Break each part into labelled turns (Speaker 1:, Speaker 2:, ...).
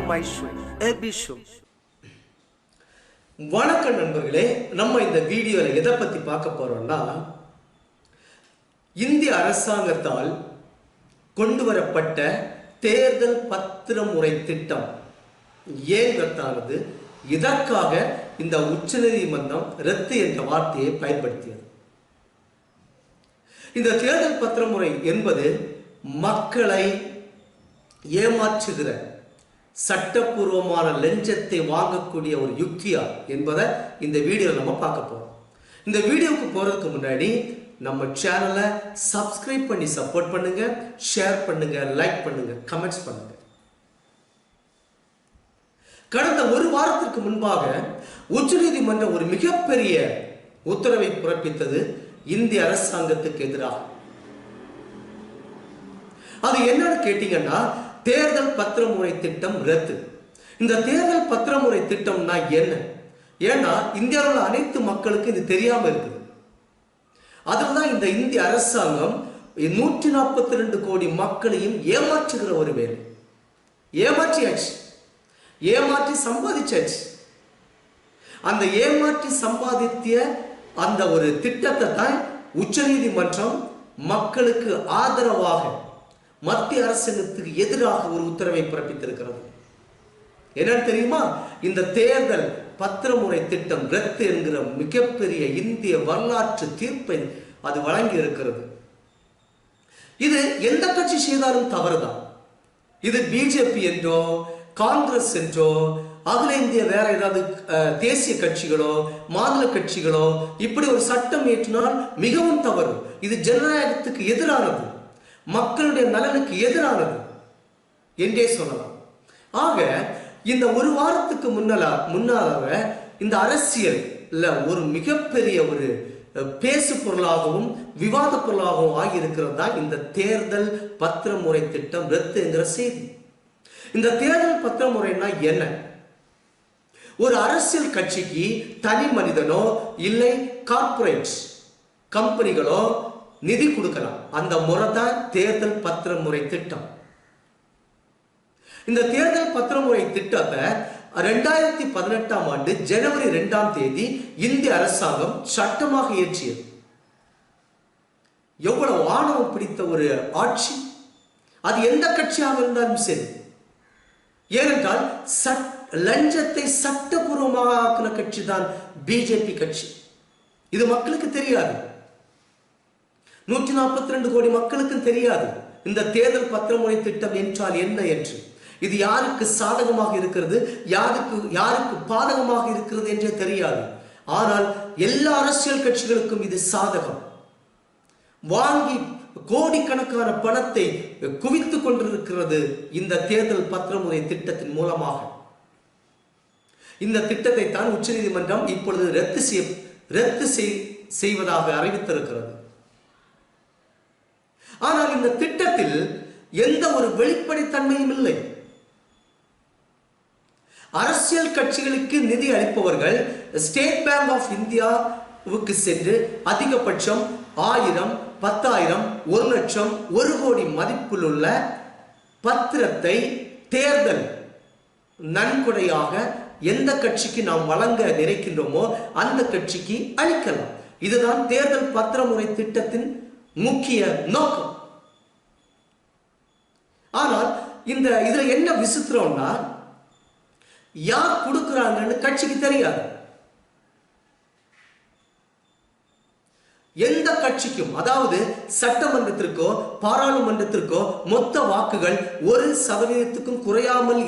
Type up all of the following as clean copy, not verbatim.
Speaker 1: my show, AB show.
Speaker 2: வணக்கம் நண்பர்களே, நம்ம இந்த வீடியோல எதை பத்தி பார்க்க போறோம்னா, இந்திய அரசாங்கத்தால் கொண்டு வரப்பட்ட தேர்தல் பத்திரமுறை திட்டம் ஏன் ரத்தானது, இதற்காக இந்த உச்சநீதிமன்றம் ரத்து என்ற வார்த்தையை பயன்படுத்தியது. இந்த தேர்தல் பத்திரமுறை என்பது மக்களை ஏமாற்றுகிற சட்டப்பூர்வமான லஞ்சத்தை வாங்கக்கூடிய ஒரு யுக்தியா என்பதை இந்த வீடியோவில் நம்ம பார்க்க போறோம். இந்த வீடியோவுக்கு போறதுக்கு முன்னாடி நம்ம சேனலை சப்ஸ்கிரைப் பண்ணி சப்போர்ட் பண்ணுங்க, ஷேர் பண்ணுங்க, லைக் பண்ணுங்க, கமெண்ட்ஸ் பண்ணுங்க. கடந்த ஒரு வாரத்திற்கு முன்பாக உச்சநீதிமன்றம் ஒரு மிகப்பெரிய உத்தரவை பிறப்பித்தது இந்திய அரசாங்கத்துக்கு எதிராக. அது என்னன்னு கேட்டீங்கன்னா, தேர்தல் பத்திரமுறை திட்டம் ரத்து. இந்த தேர்தல் பத்திரமுறை திட்டம்னா என்ன? ஏன்னா இந்தியாவில் அனைத்து மக்களுக்கும் இது தெரியாம இருக்குது. அதுதான் இந்த இந்திய அரசாங்கம் 142 கோடி மக்களையும் ஏமாற்றுகிற ஒரு வேலை. ஏமாற்றியாச்சு, ஏமாற்றி சம்பாதிச்சாச்சு. அந்த ஏமாற்றி சம்பாதித்திய அந்த ஒரு திட்டத்தை தான் உச்சநீதிமன்றம் மக்களுக்கு ஆதரவாக மத்திய அரசாங்கத்துக்கு எதிராக ஒரு உத்தரவை பிறப்பித்திருக்கிறது. என்னன்னு தெரியுமா? இந்த தேர்தல் பத்திரமுறை திட்டம் ரத்து என்கிற மிகப்பெரிய இந்திய வரலாற்று தீர்ப்பை அது வழங்கி இருக்கிறது. இது எந்த கட்சி செய்தாலும் தவறுதான். இது பிஜேபி என்றோ காங்கிரஸ் என்றோ அகில இந்திய வேற ஏதாவது தேசிய கட்சிகளோ மாநில கட்சிகளோ இப்படி ஒரு சட்டம் ஏற்றினால் மிகவும் தவறு. இது ஜனநாயகத்துக்கு எதிரானது, மக்களுடைய நலனுக்கு எதிரானது என்றே சொல்லலாம். ஆக இந்த ஒரு வாரத்துக்கு முன்னாக இந்த அரசியல் ஒரு மிகப்பெரிய ஒரு பேசு பொருளாகவும் விவாத பொருளாகவும் ஆகியிருக்கிறது தான் இந்த தேர்தல் பத்திரமுறை திட்டம் ரத்து என்கிற செய்தி. இந்த தேர்தல் பத்திரமுறைனா என்ன? ஒரு அரசியல் கட்சிக்கு தனி மனிதனோ இல்லை கார்ப்பரேட் கம்பெனிகளோ நிதி கொடுக்கலாம். அந்த முறை தான் தேர்தல் பத்திரமுறை திட்டம். இந்த தேர்தல் பத்திரமுறை திட்டத்தை 2018 ஆண்டு ஜனவரி 2 இந்திய அரசாங்கம் சட்டமாக இயற்றியது. எவ்வளவு ஆணவம் பிடித்த ஒரு ஆட்சி! அது எந்த கட்சியாக இருந்தாலும் சரி. ஏனென்றால் லஞ்சத்தை சட்டபூர்வமாக ஆக்கின கட்சி தான் பிஜேபி கட்சி. இது மக்களுக்கு தெரியாது. 142 கோடி மக்களுக்கும் தெரியாது இந்த தேர்தல் பத்திரமுறை திட்டம் என்றால் என்ன என்று. இது யாருக்கு சாதகமாக இருக்கிறது, யாருக்கு பாதகமாக இருக்கிறது என்றே தெரியாது. ஆனால் எல்லா அரசியல் கட்சிகளுக்கும் இது சாதகம். வாங்கி கோடிக்கணக்கான பணத்தை குவித்துக் கொண்டிருக்கிறது இந்த தேர்தல் பத்திரமுறை திட்டத்தின் மூலமாக. இந்த திட்டத்தை தான் உச்சநீதிமன்றம் இப்பொழுது ரத்து செய்வதாக அறிவித்திருக்கிறது. ஆனால் இந்த திட்டத்தில் எந்த ஒரு வெளிப்படைத்தன்மையும் இல்லை. அரசியல் கட்சிகளுக்கு நிதி அளிப்பவர்கள் ஸ்டேட் பேங்க் ஆஃப் இந்தியாவுக்கு சென்று அதிகபட்சம் 1000, 10,000, 1 லட்சம், 1 கோடி மதிப்பில் உள்ள பத்திரத்தை தேர்தல் நன்கொடையாக எந்த கட்சிக்கு நாம் வழங்க நினைக்கின்றோமோ அந்த கட்சிக்கு அளிக்கலாம். இதுதான் தேர்தல் பத்திரமுறை திட்டத்தின் முக்கிய நோக்கம். ஆனால் இதுல என்ன விசித்திரம்னா, யார் கொடுக்கிறாங்கன்னு கட்சிக்கு தெரியாது. எந்த கட்சிக்கும், அதாவது சட்டமன்றத்திற்கோ பாராளுமன்றத்திற்கோ மொத்த வாக்குகள் 1% குறையாமல்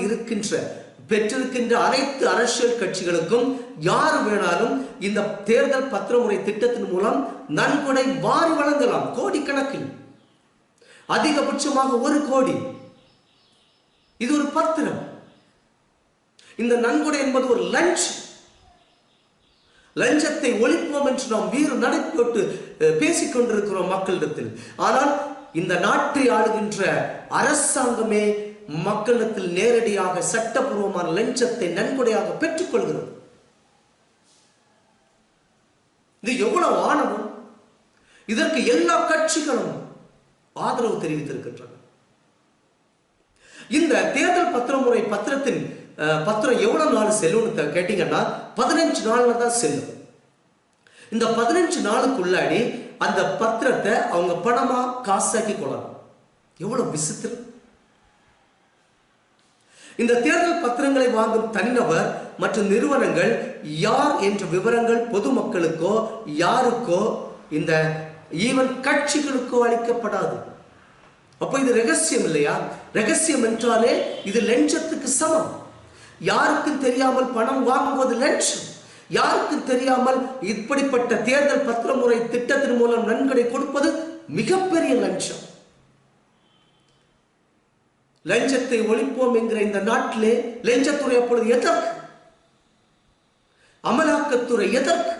Speaker 2: பெற்றிருக்கின்ற அனைத்து அரசியல் கட்சிகளுக்கும் யார் வேணாலும் இந்த தேர்தல் பத்திரமுறை திட்டத்தின் மூலம் நன்கொடை வாரி வழங்கலாம். கோடிக்கணக்கில், அதிகபட்சமாக 1 கோடி. இது ஒரு பத்திரம். இந்த நன்கொடை என்பது ஒரு லஞ்சத்தை ஒழிப்போம் என்று நாம் வீறு நடைபோட்டு பேசிக் கொண்டிருக்கிறோம் மக்களிடத்தில். ஆனால் இந்த நாட்டை ஆளுகின்ற அரசாங்கமே மக்களிடத்தில் நேரடியாக சட்டபூர்வமான லஞ்சத்தை நன்கொடையாக பெற்றுக் கொள்கிறது. இது எவ்வளவு ஆணவம்! இதற்கு எல்லா கட்சிகளும் ஆதரவு தெரிவித்திருக்கின்றன. இந்த தேர்தல் பத்திரமுறை பத்திரத்தின் பத்திரம் எவ்வளவு நாள் செல்லும்னு கேட்டீங்கன்னா 15 நாள்ல தான் செல்லும். இந்த 15 நாளுக்குள்ளாடி அந்த பத்திரத்தை அவங்க பணமா காசாக்கி கொள்ளலாம். எவ்வளவு விசித்திரம்! இந்த தேர்தல் பத்திரங்களை வாங்கும் தனிநபர் மற்றும் நிறுவனங்கள் யார் என்ற விவரங்கள் பொதுமக்களுக்கோ யாருக்கோ இந்த ஈவன் கட்சிகளுக்கோ அளிக்கப்படாது. அப்ப இது ரகசியம் இல்லையா? ரகசியம் என்றாலே இது லஞ்சத்துக்கு சமம். யாருக்கும் தெரியாமல் பணம் வாங்குவது லஞ்சம். யாருக்கும் தெரியாமல் இப்படிப்பட்ட தேர்தல் பத்திரமுறை திட்டத்தின் மூலம் நன்கொடை கொடுப்பது மிகப்பெரிய லஞ்சம். லஞ்சத்தை ஒழிப்போம் என்கிற இந்த நாட்டிலே லஞ்சத்துறை அப்பொழுது எதற்கு? அமலாக்கத்துறை எதற்கு?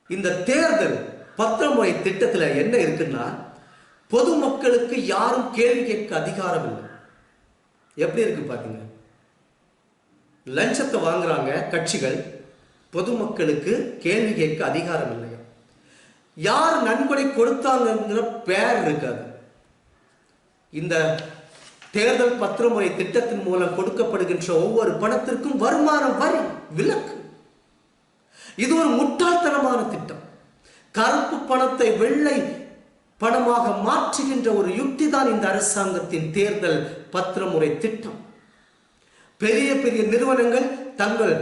Speaker 2: இந்த தேர்தல் பத்திரமுறை திட்டத்தில் என்ன இருக்குன்னா, பொதுமக்களுக்கு யாரும் கேள்வி கேட்க அதிகாரம் இல்லை. எப்படி இருக்கு பாத்தீங்க? லஞ்சத்தை வாங்குறாங்க கட்சிகள், பொதுமக்களுக்கு கேள்வி கேட்க அதிகாரம் இல்லை. யார் நன்கொடை கொடுத்தாங்கிற பெயர் இருக்காது. இந்த தேர்தல் பத்திரமுறை திட்டத்தின் மூலம் கொடுக்கப்படுகின்ற ஒவ்வொரு பணத்திற்கும் வருமான வரி விலக்கு. இது ஒரு முட்டாள்தனமான திட்டம். கருப்பு பணத்தை வெள்ளை பணமாக மாற்றுகின்ற ஒரு யுக்தி தான் இந்த அரசாங்கத்தின் தேர்தல் பத்திரமுறை திட்டம். பெரிய பெரிய நிறுவனங்கள் தங்கள்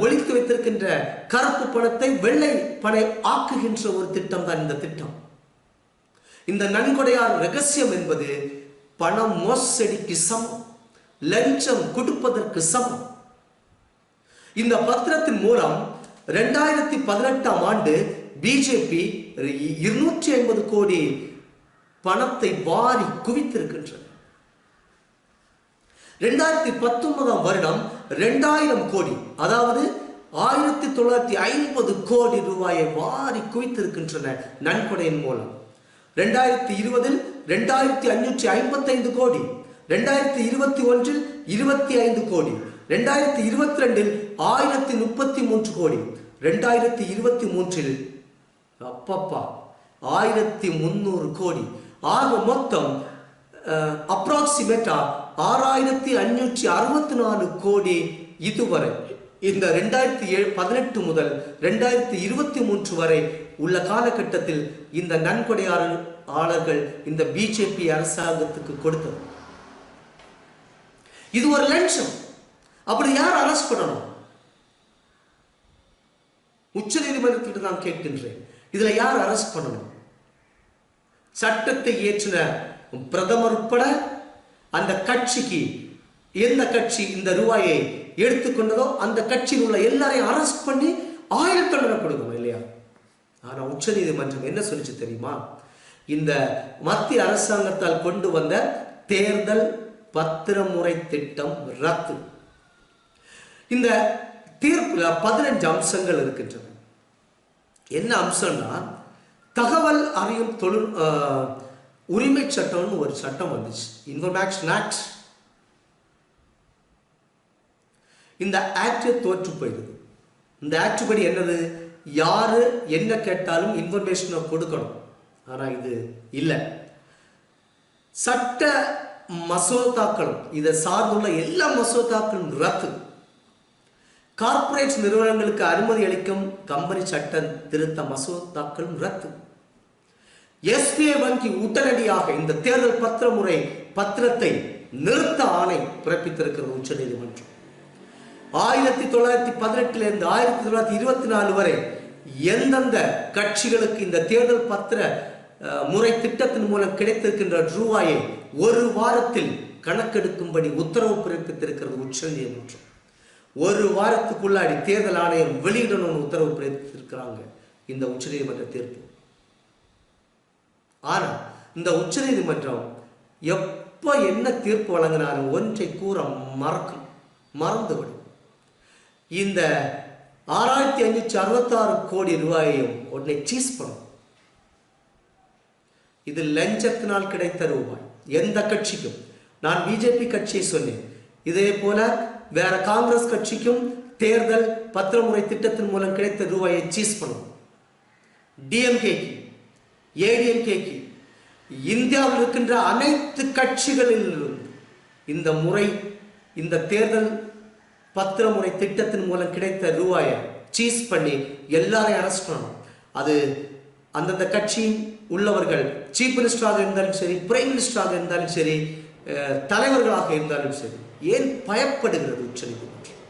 Speaker 2: ஒழித்து வைத்திருக்கின்ற கருப்பு பணத்தை வெள்ளை பணம் ஆக்குகின்ற ஒரு திட்டம் தான் இந்த திட்டம். இந்த நன்கொடையார் ரகசியம் என்பது பண மோசடிக்கு சமம், லஞ்சம் கொடுப்பதற்கு சமம். இந்த பத்திரத்தின் மூலம் 2018ஆம் ஆண்டு பிஜேபி 250 கோடி பணத்தை வாரி குவித்திருக்கின்றது. 2019ஆம் வருடம் 2000 கோடி, அதாவது 1950 கோடி ரூபாயை வாரி குவித்திருக்கின்றன நன்கொடையின் மூலம். 2020இல் 2555 கோடி, 2021இல் 25 கோடி, 2022இல் 1033 கோடி, 2023இல் 1300 கோடி. ஆக மொத்தம் அப்ராக்சிமேட்டா 6564 கோடி இதுவரை. இந்த 2018 முதல் 2023 வரை உள்ள காலகட்டத்தில் இந்த நன்கொடையாளர்கள் இந்த பிஜேபி அரசாங்கத்துக்கு கொடுத்தது. இது ஒரு லஞ்சம். அப்படி யார் அரெஸ்ட் பண்ணணும்? உச்ச நீதிமன்றத்திற்கு நான் கேட்கின்றேன், இதுல யார் அரெஸ்ட் பண்ணணும்? சட்டத்தை இயற்றின பிரதமர் உட்பட அந்த கட்சிக்கு, எந்த கட்சி இந்த ரூபாயை எடுத்துக்கொண்டதோ அந்த கட்சியில் உள்ள எல்லாரையும் அரெஸ்ட் பண்ணி 1000 தண்டனை கொடுக்கணும் இல்லையா? ஆனா உச்ச நீதிமன்றம் என்ன சொல்லிச்சு தெரியுமா? இந்த மத்திய அரசாங்கத்தால் கொண்டு வந்த தேர்தல் பத்திரமுறை திட்டம் ரத்து. இந்த தீர்ப்புல 15 அம்சங்கள் இருக்கின்றன. என்ன அம்சம்னா, தகவல் அறியும் தொழில் உரிமை சட்டம்னு ஒரு சட்டம் வந்துச்சு, இன்ஃபர்மேஷன் ஆக்ட். இந்த ஆக்ட் தோற்று போயிடுது. இந்த ஆக்ட் படி என்னது? யாரு என்ன கேட்டாலும் இன்ஃபர்மேஷனை கொடுக்கணும். ஆனா இது இல்லை. சட்ட மசோதாக்களும் இதை சார்ந்துள்ள எல்லா மசோதாக்களும் ரத்து. கார்ப்பரேட் நிறுவனங்களுக்கு அனுமதி அளிக்கும் கம்பெனி சட்ட திருத்த மசோதாக்களும் ரத்து. எஸ்பிஐ வங்கி உடனடியாக இந்த தேர்தல் பத்திரமுறை பத்திரத்தை நிறுத்த ஆணை பிறப்பித்திருக்கிறது உச்ச நீதிமன்றம். 1918 1924 வரை எந்தெந்த கட்சிகளுக்கு இந்த தேர்தல் பத்திர முறை திட்டத்தின் மூலம் கிடைத்திருக்கின்ற ரூபாயை ஒரு வாரத்தில் கணக்கெடுக்கும்படி உத்தரவு பிறப்பித்திருக்கிறது உச்ச நீதிமன்றம். ஒரு வாரத்துக்குள்ளாடி தேர்தல் ஆணையம் வெளியிடணும்னு உத்தரவு பிறப்பித்திருக்கிறாங்க இந்த உச்ச நீதிமன்ற தீர்ப்பு. ஆனா இந்த உச்ச நீதிமன்றம் எப்ப என்ன தீர்ப்பு வழங்கினாலும் ஒன்றை கூற மறந்துவிடும். இந்த 6566 கோடி ரூபாயையும் உடனே சீஸ் பண்ணும். இது லஞ்சத்தினால் கிடைத்த ரூபாய். எந்த கட்சிக்கும், நான் பிஜேபி கட்சியை சொன்னேன், இதே போல வேற காங்கிரஸ் கட்சிக்கும் தேர்தல் பத்திரமுறை திட்டத்தின் மூலம் கிடைத்த ரூபாயை சீஸ் பண்ணும். டிஎம்கேக்கு, ஏடிஎம்கேக்கு, இந்தியாவில் இருக்கின்ற அனைத்து கட்சிகளிலிருந்து இந்த முறை இந்த தேர்தல் பத்திரமுறை திட்டத்தின் மூலம் கிடைத்த ரூபாயை சீஸ் பண்ணி எல்லாரையும் அரெஸ்ட் பண்ணணும். அது அந்தந்த கட்சியின் உள்ளவர்கள் சீஃப் மினிஸ்டராக இருந்தாலும் சரி, பிரைம் மினிஸ்டராக இருந்தாலும் சரி, தலைவர்களாக இருந்தாலும் சரி. ஏன் பயப்படுகிறது உச்சநீதிமன்றம்?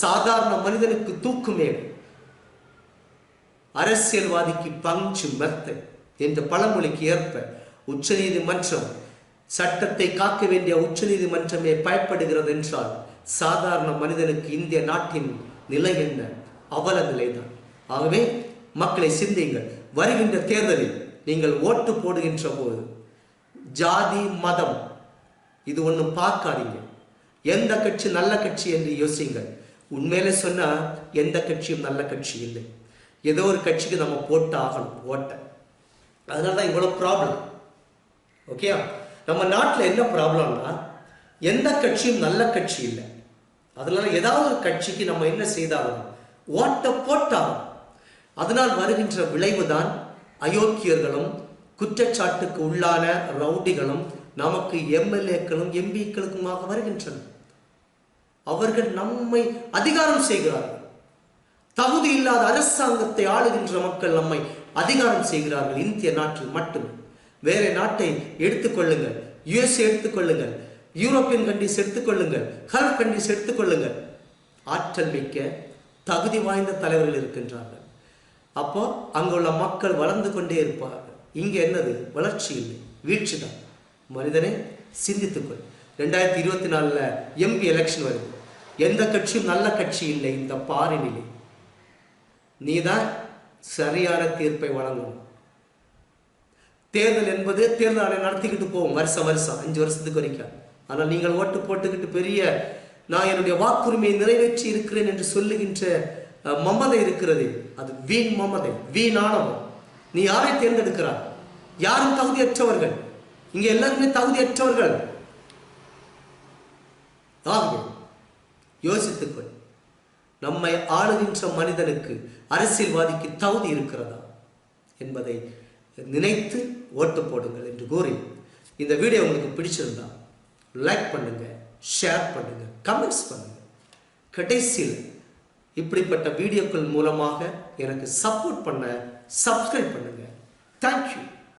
Speaker 2: சாதாரண மனிதனுக்கு தூக்குமேடு, அரசியல்வாதிக்கு பஞ்சு மெத்தை என்ற பழமொழிக்கு ஏற்ப உச்சநீதிமன்றம், சட்டத்தை காக்க வேண்டிய உச்சநீதிமன்றமே பயப்படுகிறது என்றால் சாதாரண மனிதனுக்கு இந்திய நாட்டின் நிலை என்ன? அவல நிலைதான். ஆகவே மக்களை சிந்தியுங்கள். வருகின்ற தேர்தலில் நீங்கள் ஓட்டு போடுகின்ற போது ஜாதி மதம் இது ஒன்றும் பார்க்காதீங்க. எந்த கட்சி நல்ல கட்சி என்று யோசிங்கள். உண்மையிலே சொன்னா எந்த கட்சியும் நல்ல கட்சி இல்லை. ஏதோ ஒரு கட்சிக்கு நம்ம போட்டு ஆகணும் ஓட்ட. அதனாலதான் இவ்வளவு ப்ராப்ளம். ஓகே, நம்ம நாட்டில் என்ன ப்ராப்ளம்னா எந்த கட்சியும் நல்ல கட்சி இல்லை. அதனால ஏதாவது ஒரு கட்சிக்கு நம்ம என்ன செய்தாலும் ஓட்ட போட்டாலும் அதனால் வருகின்ற விளைவு தான் அயோக்கியர்களும் குற்றச்சாட்டுக்கு உள்ளான ரவுடிகளும் நமக்கு எம்எல்ஏக்களும் எம்பிக்களுக்குமாக வருகின்றனர். அவர்கள் நம்மை அதிகாரம் செய்கிறார்கள். தகுதி இல்லாத அரசாங்கத்தை ஆளுகின்ற மக்கள் நம்மை அதிகாரம் செய்கிறார்கள். இந்திய நாட்டில் மட்டும். வேற நாட்டை எடுத்துக்கொள்ளுங்கள், யுஎஸ் எடுத்துக்கொள்ளுங்கள், யூரோப்பியன் கண்ட்ரிஸ் எடுத்துக்கொள்ளுங்கள், கல்ஃப் கண்ட்ரிஸ் எடுத்துக்கொள்ளுங்கள். ஆற்றல் மிக்க தகுதி வாய்ந்த தலைவர்கள் இருக்கின்றார்கள். அப்போ அங்குள்ள மக்கள் வளர்ந்து கொண்டே இருப்பார்கள். இங்கே என்னது? வளர்ச்சி இல்லை, வீழ்ச்சி தான். மனிதனை சிந்தித்துக்கொள். 2024 எம்பி எலெக்ஷன் வருது. எந்த கட்சியும் நல்ல கட்சி இல்லை. இந்த பாரினிலே நீதான் சரியான தீர்ப்பை வழங்கணும். தேர்தல் என்பது தேர்தல் ஆணையம் நடத்திக்கிட்டு போவோம் வருஷம் 5 வருஷத்துக்கு வரைக்கும். ஆனால் நீங்கள் ஓட்டு போட்டுக்கிட்டு பெரிய நான் என்னுடைய வாக்குரிமையை நிறைவேற்றி இருக்கிறேன் என்று சொல்லுகின்ற மமதை இருக்கிறது. அது வீண் மமதை, வீணானவன். நீ யாரை தேர்ந்தெடுக்கிறார்? யாரும் தகுதியற்றவர்கள். இங்க எல்லாருமே தகுதியற்றவர்கள். ஆகவே யோசித்துக்கொள். நம்மை ஆளுகின்ற மனிதனுக்கு, அரசியல்வாதிக்கு தகுதி இருக்கிறதா என்பதை நினைத்து ஓட்டு போடுங்கள் என்று கூறி, இந்த வீடியோ உங்களுக்கு பிடிச்சிருந்தா லைக் பண்ணுங்க, ஷேர் பண்ணுங்க, கமெண்ட்ஸ் பண்ணுங்க. கடைசியில் இப்படிப்பட்ட வீடியோக்கள் மூலமாக எனக்கு சப்போர்ட் பண்ண சப்ஸ்கிரைப் பண்ணுங்க. தேங்க்யூ.